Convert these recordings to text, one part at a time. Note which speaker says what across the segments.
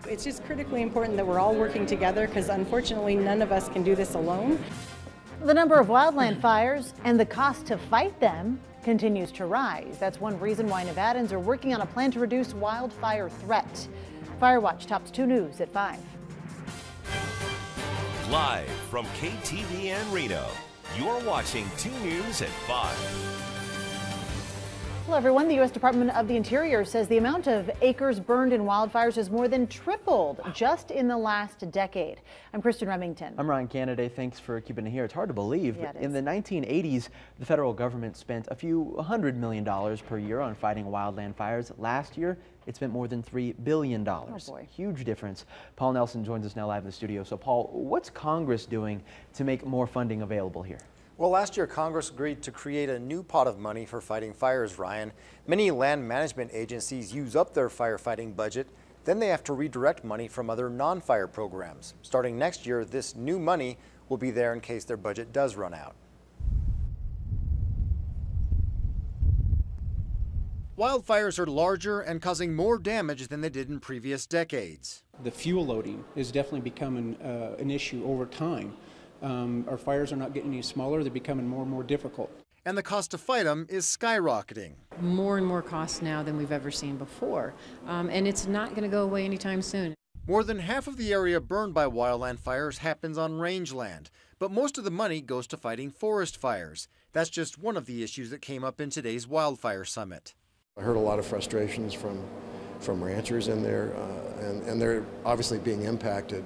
Speaker 1: It's just critically important that we're all working together because unfortunately none of us can do this alone.
Speaker 2: The number of wildland fires and the cost to fight them continues to rise. That's one reason why Nevadans are working on a plan to reduce wildfire threat. Fire Watch tops 2 News at 5.
Speaker 3: Live from KTVN Reno, you're watching 2 News at 5.
Speaker 2: Hello everyone. The U.S. Department of the Interior says the amount of acres burned in wildfires has more than tripled just in the last decade. I'm Kristen Remington.
Speaker 4: I'm Ryan Canada. Thanks for keeping it here. It's hard to believe,
Speaker 2: yeah,
Speaker 4: but in the 1980s, the federal government spent a few $100 million per year on fighting wildland fires. Last year, it spent more than $3 billion.
Speaker 2: Oh boy.
Speaker 4: Huge difference. Paul Nelson joins us now live in the studio. So Paul, what's Congress doing to make more funding available here?
Speaker 5: Well, last year, Congress agreed to create a new pot of money for fighting fires, Ryan. Many land management agencies use up their firefighting budget. Then they have to redirect money from other non-fire programs. Starting next year, this new money will be there in case their budget does run out. Wildfires are larger and causing more damage than they did in previous decades.
Speaker 6: The fuel loading is definitely becoming an issue over time. Our fires are not getting any smaller, they're becoming more and more difficult.
Speaker 5: And the cost to fight them is skyrocketing.
Speaker 7: More and more costs now than we've ever seen before, and it's not going to go away anytime soon.
Speaker 5: More than half of the area burned by wildland fires happens on rangeland, but most of the money goes to fighting forest fires. That's just one of the issues that came up in today's Wildfire Summit.
Speaker 8: I heard a lot of frustrations from ranchers in there, and they're obviously being impacted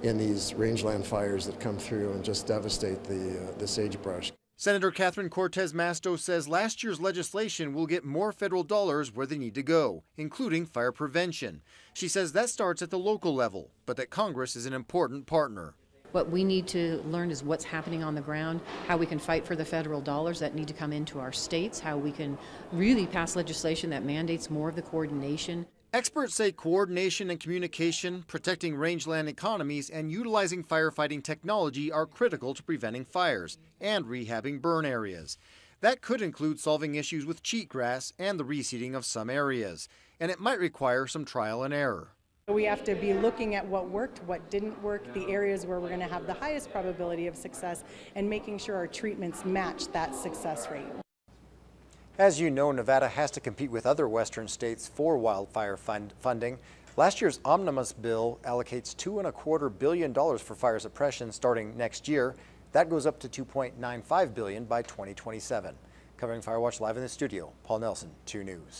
Speaker 8: in these rangeland fires that come through and just devastate the sagebrush.
Speaker 5: Senator Catherine Cortez Masto says last year's legislation will get more federal dollars where they need to go, including fire prevention. She says that starts at the local level, but that Congress is an important partner.
Speaker 7: What we need to learn is what's happening on the ground, how we can fight for the federal dollars that need to come into our states, how we can really pass legislation that mandates more of the coordination.
Speaker 5: Experts say coordination and communication, protecting rangeland economies, and utilizing firefighting technology are critical to preventing fires and rehabbing burn areas. That could include solving issues with cheatgrass and the reseeding of some areas, and it might require some trial and error.
Speaker 1: We have to be looking at what worked, what didn't work, the areas where we're going to have the highest probability of success, and making sure our treatments match that success rate.
Speaker 5: As you know, Nevada has to compete with other western states for wildfire funding. Last year's omnibus bill allocates $2.25 billion for fire suppression starting next year. That goes up to $2.95 billion by 2027. Covering Firewatch live in the studio, Paul Nelson, 2 News.